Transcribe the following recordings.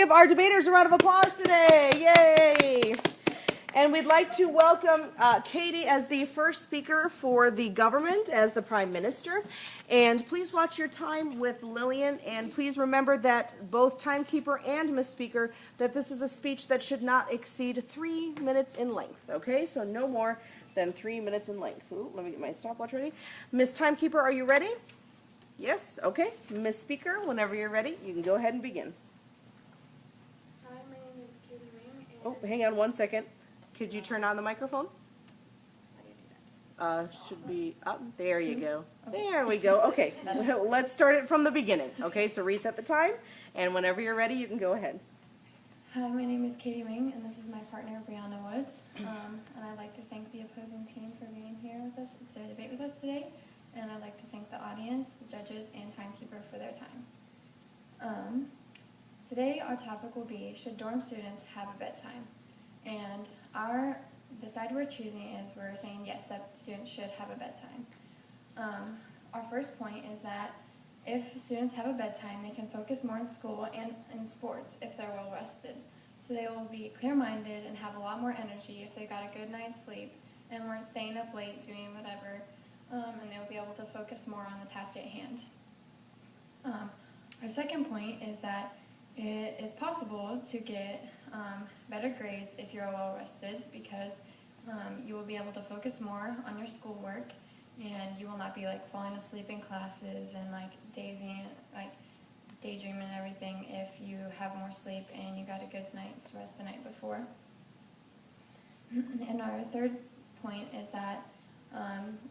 give our debaters a round of applause today. Yay! And we'd like to welcome Katie as the first speaker for the government as the Prime Minister. And please watch your time with Lillian, and please remember that both timekeeper and Miss Speaker, that this is a speech that should not exceed 3 minutes in length, okay? So no more than 3 minutes in length. Ooh, let me get my stopwatch ready. Miss Timekeeper, are you ready? Yes, okay. Miss Speaker, whenever you're ready, you can go ahead and begin. Hi, my name is Katie Wing. Oh, hang on 1 second. Could you turn on the microphone? Should be up. There you go. There we go. Okay, let's start it from the beginning. Okay, so reset the time, and whenever you're ready, you can go ahead. Hi, my name is Katie Wing, and this is my partner, Brianna Woods. And I'd like to thank the opposing team for being here with us to debate with us today. And I'd like to thank the audience, the judges, and timekeeper for their time. Today, our topic will be, should dorm students have a bedtime? And the side we're choosing is we're saying yes, that students should have a bedtime. Our first point is that if students have a bedtime, they can focus more in school and in sports if they're well rested. So they will be clear-minded and have a lot more energy if they got a good night's sleep and weren't staying up late doing whatever, and they'll be able to focus more on the task at hand. Our second point is that it is possible to get better grades if you're well rested, because you will be able to focus more on your schoolwork, and you will not be like falling asleep in classes and like daydreaming and everything if you have more sleep and you got a good night's rest the night before. And our third point is that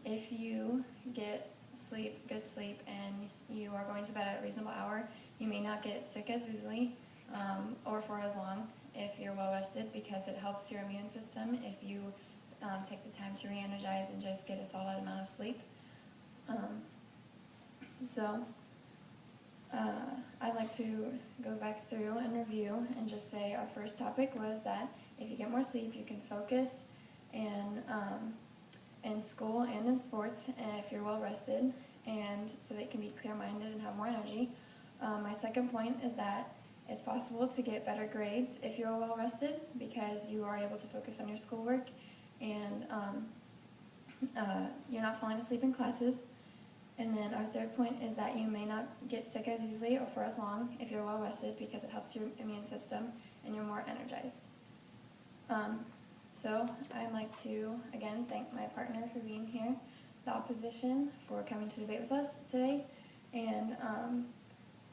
if you get good sleep and you are going to bed at a reasonable hour, you may not get sick as easily or for as long if you're well rested, because it helps your immune system if you take the time to re-energize and just get a solid amount of sleep. I'd like to go back through and review and just say our first topic was that if you get more sleep, you can focus and in school and in sports if you're well rested, and so they can be clear-minded and have more energy. My second point is that it's possible to get better grades if you're well rested, because you are able to focus on your schoolwork and you're not falling asleep in classes. And then our third point is that you may not get sick as easily or for as long if you're well rested, because it helps your immune system and you're more energized. So I'd like to again thank my partner for being here, the opposition for coming to debate with us today, and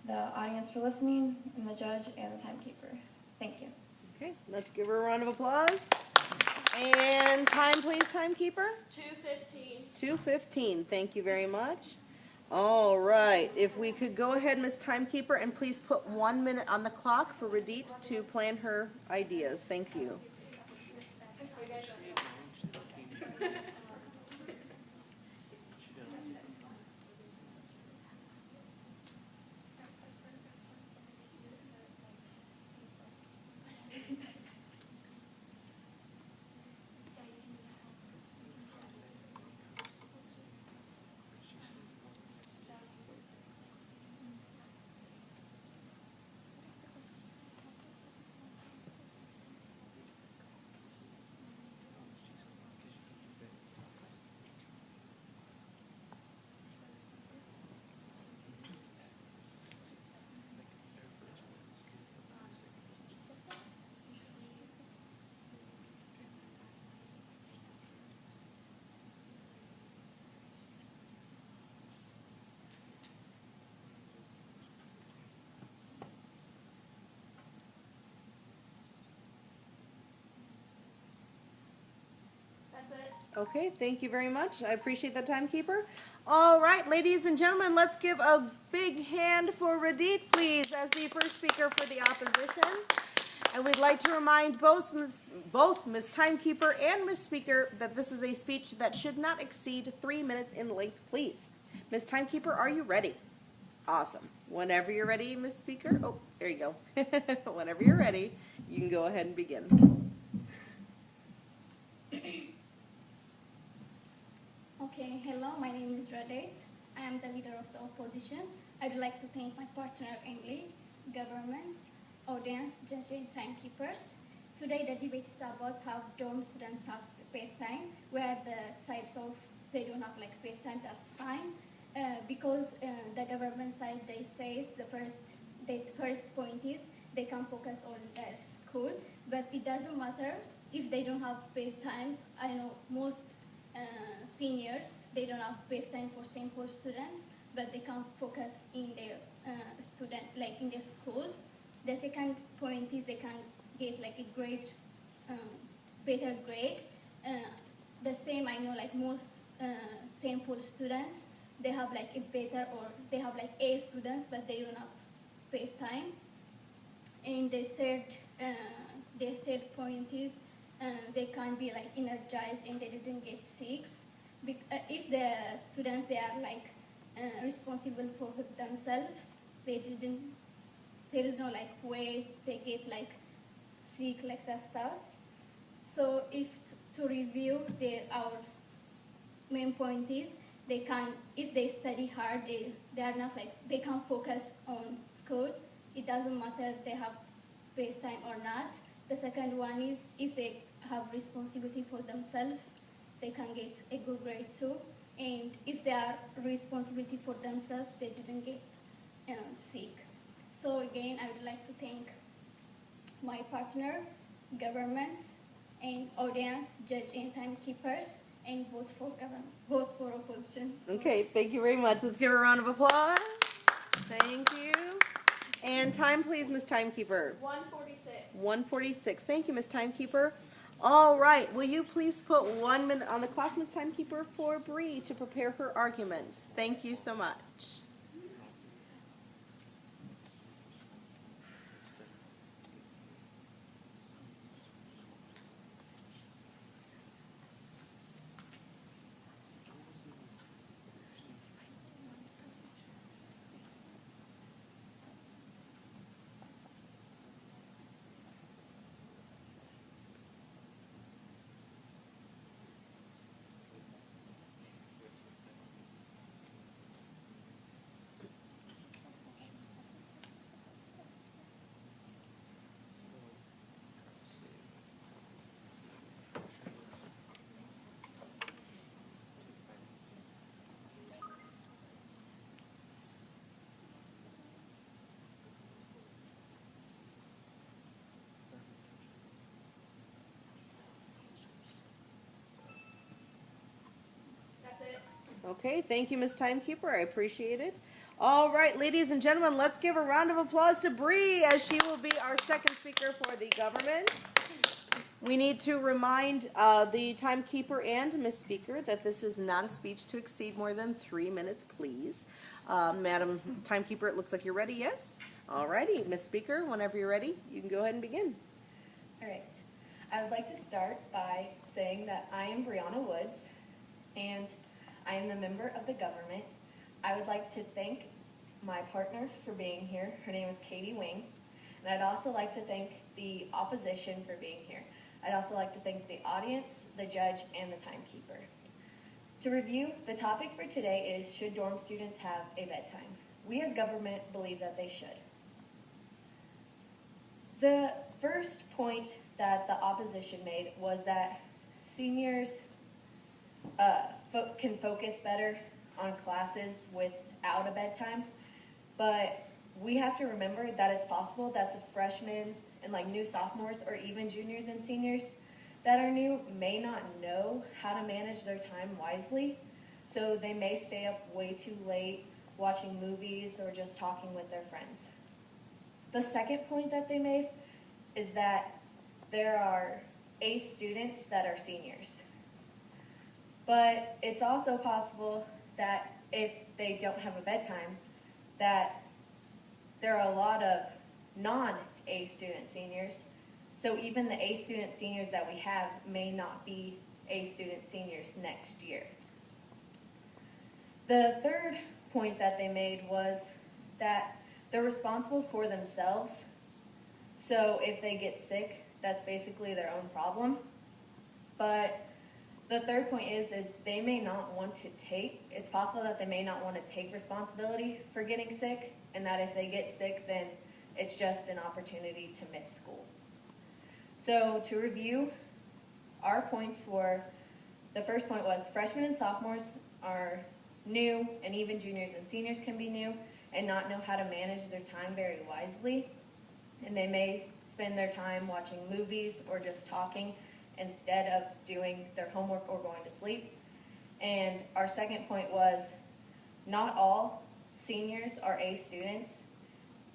the audience for listening, and the judge and the timekeeper. Thank you. Okay, let's give her a round of applause. And time, please, timekeeper. 2:15. 2:15. Thank you very much. All right. If we could go ahead, Miss Timekeeper, and please put 1 minute on the clock for Rediet to plan her ideas. Thank you. Okay, thank you very much. I appreciate that, timekeeper. All right, ladies and gentlemen, let's give a big hand for Rediet, please, as the first speaker for the opposition. And we'd like to remind both Ms. Timekeeper and Ms. Speaker that this is a speech that should not exceed 3 minutes in length, please. Ms. Timekeeper, are you ready? Awesome. Whenever you're ready, Ms. Speaker. Oh, there you go. Whenever you're ready, you can go ahead and begin. Okay, hello, my name is Rediet. I am the leader of the opposition. I'd like to thank my partner in the government audience, judges, and timekeepers. Today the debate is about how dorm students have bedtime, where the sides of they don't have like bedtime, that's fine. Because the government side, they say the first point is they can focus on their school, but it doesn't matter if they don't have bedtimes. I know most seniors, they don't have bedtime for simple students, but they can focus in their student, like in their school. The second point is they can get like a grade, better grade. The same, I know like most simple students, they have like a better, or they have like A students, but they don't have bedtime. And the third point is they can be like energized and they didn't get sick. If the students, they are like responsible for themselves, there is no like way they get like sick, like that stuff. So to review, our main point is if they study hard, they are not like, they can focus on school. It doesn't matter if they have bedtime or not. The second one is if they have responsibility for themselves, they can get a good grade too. And if they are responsibility for themselves, they didn't get sick. So again, I would like to thank my partner, governments, and audience, judge, and timekeepers, and vote for opposition. So. Okay, thank you very much. Let's give her a round of applause. Thank you. And time, please, Ms. Timekeeper. 146. 1:46. Thank you, Ms. Timekeeper. All right, will you please put 1 minute on the clock, Ms. Timekeeper, for Bree to prepare her arguments. Thank you so much. Okay, thank you, Ms. Timekeeper. I appreciate it. All right, ladies and gentlemen, let's give a round of applause to Bree, as she will be our second speaker for the government. We need to remind the timekeeper and Ms. Speaker that this is not a speech to exceed more than 3 minutes, please. Madam Timekeeper, it looks like you're ready, yes? All righty, Ms. Speaker, whenever you're ready, you can go ahead and begin. All right. I would like to start by saying that I am Brianna Woods, and I am the member of the government. I would like to thank my partner for being here. Her name is Katie Wing. And I'd also like to thank the opposition for being here. I'd also like to thank the audience, the judge, and the timekeeper. To review, the topic for today is, should dorm students have a bedtime? We as government believe that they should. The first point that the opposition made was that seniors can focus better on classes without a bedtime, but we have to remember that it's possible that the freshmen and like new sophomores or even juniors and seniors that are new may not know how to manage their time wisely, so they may stay up way too late watching movies or just talking with their friends. The second point that they made is that there are A students that are seniors. But it's also possible that if they don't have a bedtime, that there are a lot of non-A student seniors. So even the A student seniors that we have may not be A student seniors next year. The third point that they made was that they're responsible for themselves. So if they get sick, that's basically their own problem. But the third point is they may not want to it's possible that they may not want to take responsibility for getting sick, and that if they get sick, then It's just an opportunity to miss school. So to review, our points were, the first point was freshmen and sophomores are new, and even juniors and seniors can be new and not know how to manage their time very wisely. And they may spend their time watching movies or just talking instead of doing their homework or going to sleep. And our second point was, not all seniors are A students,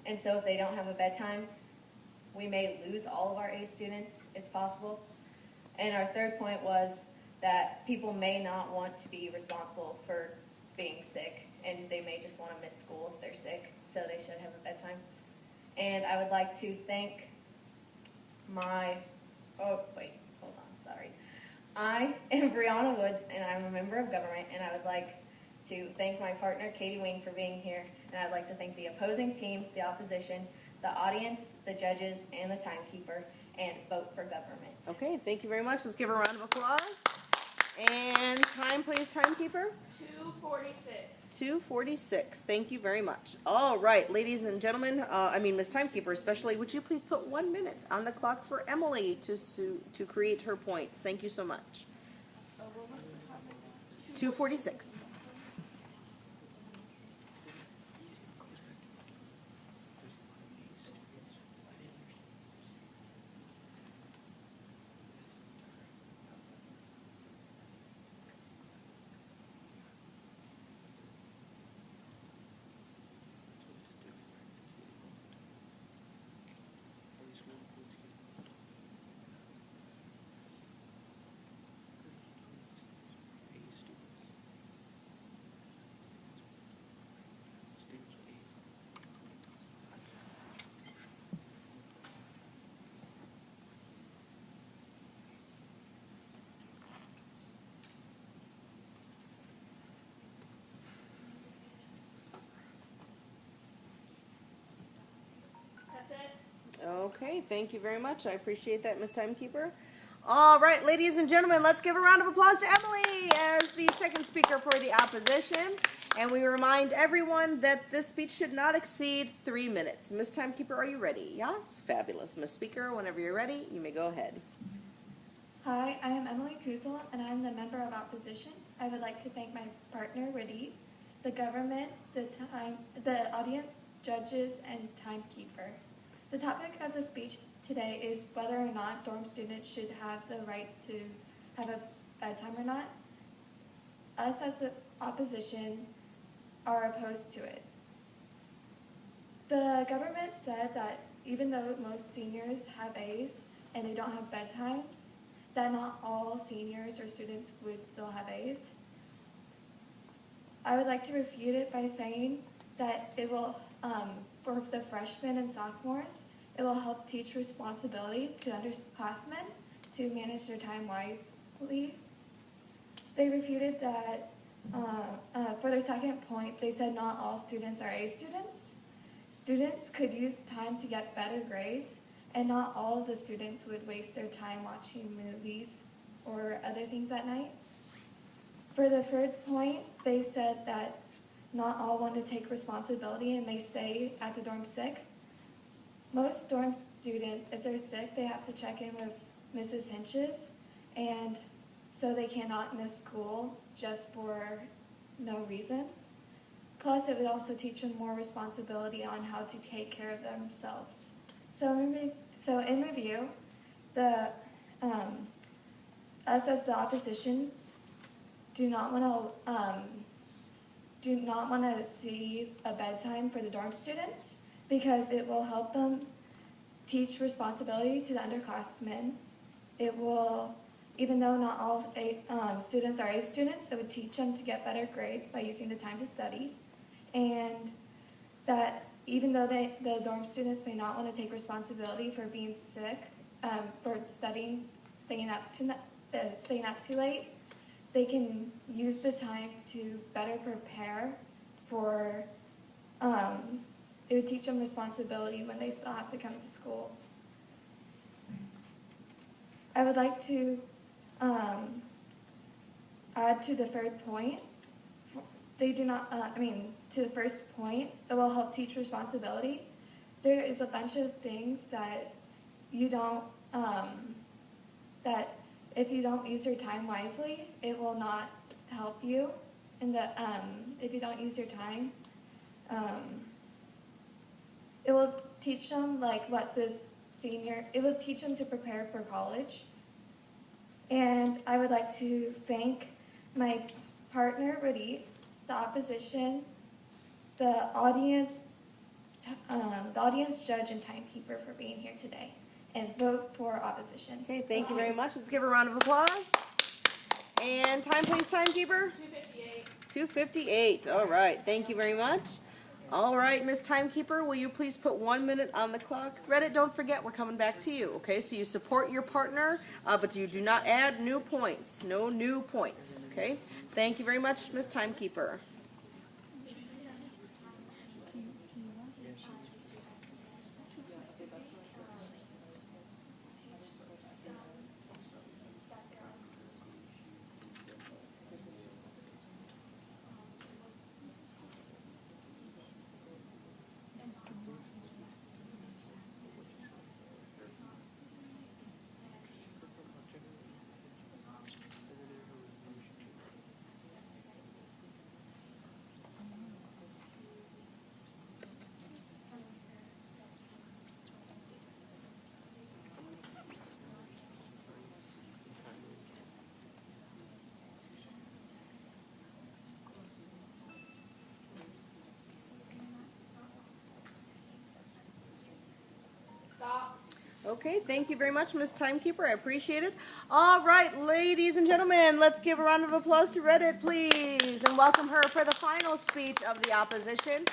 and so if they don't have a bedtime, we may lose all of our A students. It's possible. And our third point was that people may not want to be responsible for being sick, and they may just want to miss school if they're sick, so they should have a bedtime. And I would like to thank I am Brianna Woods, and I'm a member of government, and I would like to thank my partner, Katie Wing, for being here, and I'd like to thank the opposing team, the opposition, the audience, the judges, and the timekeeper, and vote for government. Okay, thank you very much. Let's give her a round of applause. And time, please, timekeeper. 2:46. 2:46. Thank you very much. All right, ladies and gentlemen, Ms. Timekeeper especially, would you please put 1 minute on the clock for Emily to create her points? Thank you so much. 2:46. That's it. Okay, thank you very much. I appreciate that, Ms. Timekeeper. All right, ladies and gentlemen, let's give a round of applause to Emily as the second speaker for the opposition. And we remind everyone that this speech should not exceed 3 minutes. Ms. Timekeeper, are you ready? Yes? Fabulous. Ms. Speaker, whenever you're ready, you may go ahead. Hi, I am Emily Kuzel, and I'm the member of opposition. I would like to thank my partner, Rediet, the government, the audience, judges, and timekeeper. The topic of the speech today is whether or not dorm students should have the right to have a bedtime or not. Us as the opposition are opposed to it. The government said that even though most seniors have A's and they don't have bedtimes, that not all seniors or students would still have A's. I would like to refute it by saying that it will, for the freshmen and sophomores, it will help teach responsibility to underclassmen to manage their time wisely. They refuted that, for their second point, they said not all students are A students. Students could use time to get better grades, and not all of the students would waste their time watching movies or other things at night. For the third point, they said that not all want to take responsibility and may stay at the dorm sick. Most dorm students, if they're sick, they have to check in with Mrs. Hinch's, and so they cannot miss school just for no reason. Plus, it would also teach them more responsibility on how to take care of themselves. So in review, us as the opposition do not want to see a bedtime for the dorm students because it will help them teach responsibility to the underclassmen. It will, even though not all students are A students, it would teach them to get better grades by using the time to study, and that even though the dorm students may not want to take responsibility for being sick, for studying, staying up too late, they can use the time to better prepare for, it would teach them responsibility when they still have to come to school. I would like to add to the third point. They do not, to the first point, it will help teach responsibility. there is a bunch of things that you don't, that if you don't use your time wisely, it will not help you. And if you don't use your time, it will teach them like what this it will teach them to prepare for college. And I would like to thank my partner, Rediet, the opposition, the audience judge and timekeeper for being here today, and vote for opposition. Okay, thank you very much. Let's give her a round of applause. And time, please, timekeeper. 2:58. 2:58. All right. Thank you very much. All right, Miss Timekeeper, will you please put 1 minute on the clock? Reddit, don't forget, we're coming back to you. Okay, so you support your partner, but you do not add new points. No new points. Okay. Thank you very much, Miss Timekeeper. Okay, thank you very much, Miss Timekeeper. I appreciate it. All right, ladies and gentlemen, let's give a round of applause to Reddit, please, and welcome her for the final speech of the opposition.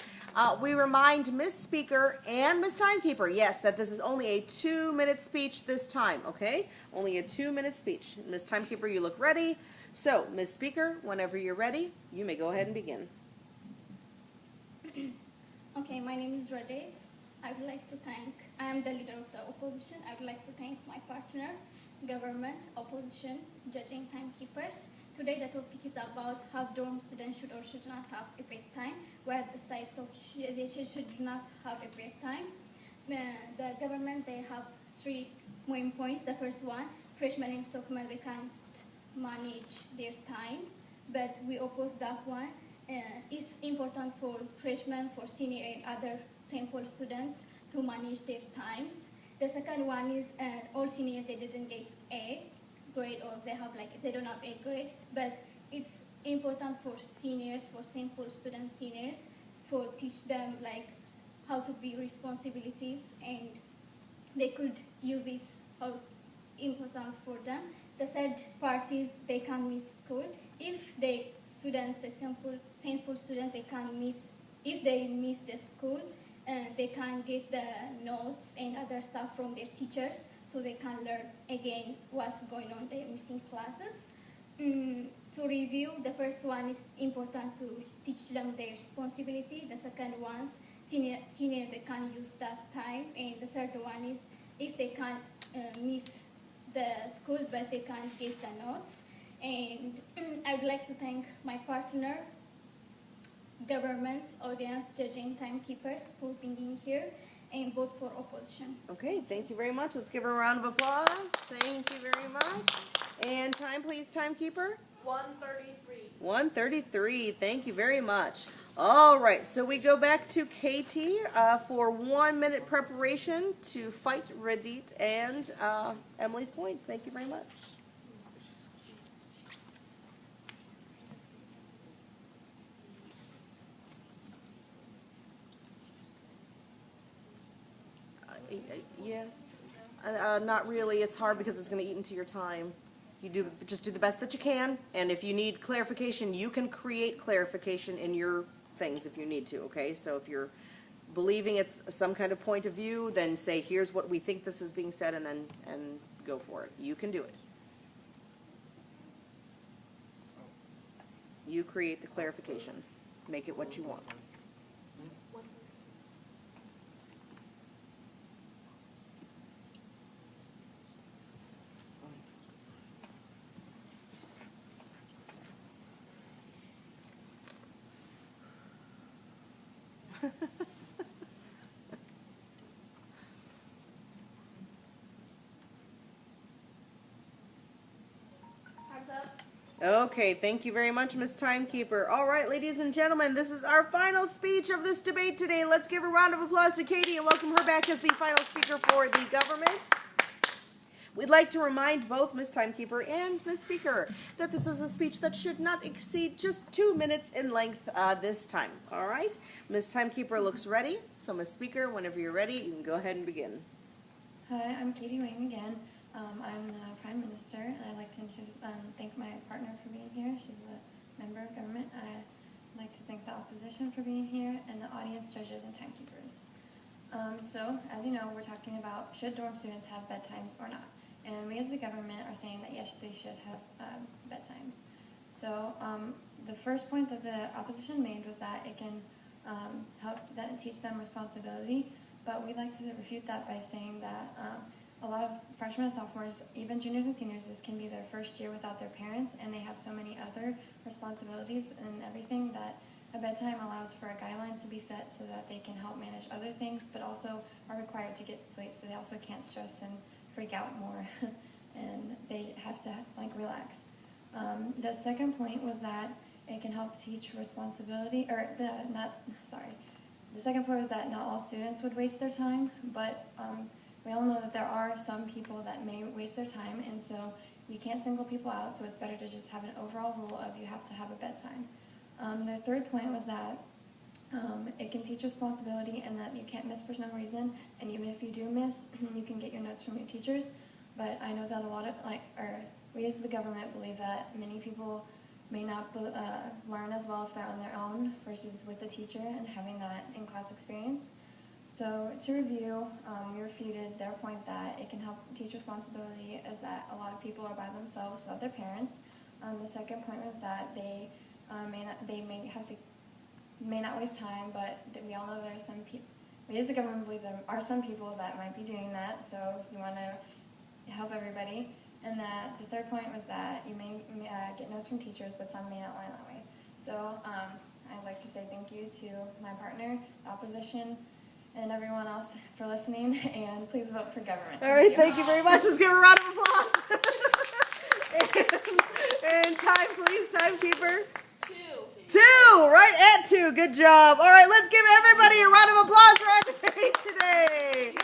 We remind Miss Speaker and Miss Timekeeper, yes, that this is only a 2-minute speech this time, okay? Only a 2-minute speech. Miss Timekeeper, you look ready. So, Miss Speaker, whenever you're ready, you may go ahead and begin. Okay, my name is Rediet. I would like to thank, I am the leader of the opposition. I would like to thank my partner, government, opposition, judging, timekeepers. Today the topic is about how dorm students should or should not have a break time, where the sides of they should not have a break time. The government, they have 3 main points. The first one, freshmen in sophomore, they can't manage their time, but we oppose that one. It's important for freshmen, for senior and other sample students to manage their times. The second one is all seniors, they didn't get A grade, or they don't have A grades, but it's important for seniors, for sample student seniors, for teach them like how to be responsibilities, and they could use it how it's important for them. The third part is they can miss school. If the students, the sample student, they can miss, if they miss the school, they can get the notes and other stuff from their teachers, so they can learn again what's going on their missing classes. To review, the first one is important to teach them their responsibility. The second one, senior they can use that time, and the third one is if they can miss the school but they can't get the notes. And I would like to thank my partner, government, audience, judging, timekeepers for being here, and vote for opposition. Okay, thank you very much. Let's give her a round of applause. Thank you very much. And time, please, timekeeper. 1:33. 1:33. Thank you very much. All right, so we go back to Katie for 1 minute preparation to fight Rediet and Emily's points. Thank you very much. Yes. Not really. It's hard because it's going to eat into your time. You just do the best that you can, and if you need clarification, you can create clarification in your things if you need to, okay? So if you're believing it's some kind of point of view, then say, here's what we think this is being said, and then go for it. You can do it. You create the clarification. Make it what you want. Okay, thank you very much, Ms. Timekeeper. All right, ladies and gentlemen, this is our final speech of this debate today. Let's give a round of applause to Katie and welcome her back as the final speaker for the government. We'd like to remind both Ms. Timekeeper and Ms. Speaker that this is a speech that should not exceed just 2 minutes in length this time. All right? Ms. Timekeeper looks ready, so Ms. Speaker, whenever you're ready, you can go ahead and begin. Hi, I'm Katie Wing again. I'm the Prime Minister, and I'd like to thank my partner for being here. She's a member of government. I'd like to thank the opposition for being here, and the audience, judges, and timekeepers. So, as you know, we're talking about should dorm students have bedtimes or not. And we as the government are saying that yes, they should have bedtimes. So the first point that the opposition made was that it can help teach them responsibility, but we'd like to refute that by saying that a lot of freshmen and sophomores, even juniors and seniors, this can be their first year without their parents, and they have so many other responsibilities and everything that a bedtime allows for guidelines to be set so that they can help manage other things, but also are required to get sleep, so they also can't stress and freak out more, and they have to relax. The second point was that it can help teach responsibility, or the second point was that not all students would waste their time, but we all know that there are some people that may waste their time, and so you can't single people out, so it's better to just have an overall rule of you have to have a bedtime. The third point was that it can teach responsibility and that you can't miss for no reason, and even if you do miss, you can get your notes from your teachers. But I know that a lot of, we as the government believe that many people may not learn as well if they're on their own versus with the teacher and having that in-class experience. So to review, we refuted their point that it can help teach responsibility as that a lot of people are by themselves without their parents. The second point was that they may not waste time, but we all know there are some people, we as the government believe there are some people that might be doing that, so you want to help everybody. And that the third point was that you may get notes from teachers, but some may not learn that way. So I'd like to say thank you to my partner, the opposition, and everyone else for listening, and please vote for government. All right, thank you very much. Let's give a round of applause. and time, please, timekeeper. 2, right at 2. Good job. All right, let's give everybody a round of applause for our debate today.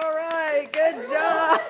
All right, good job.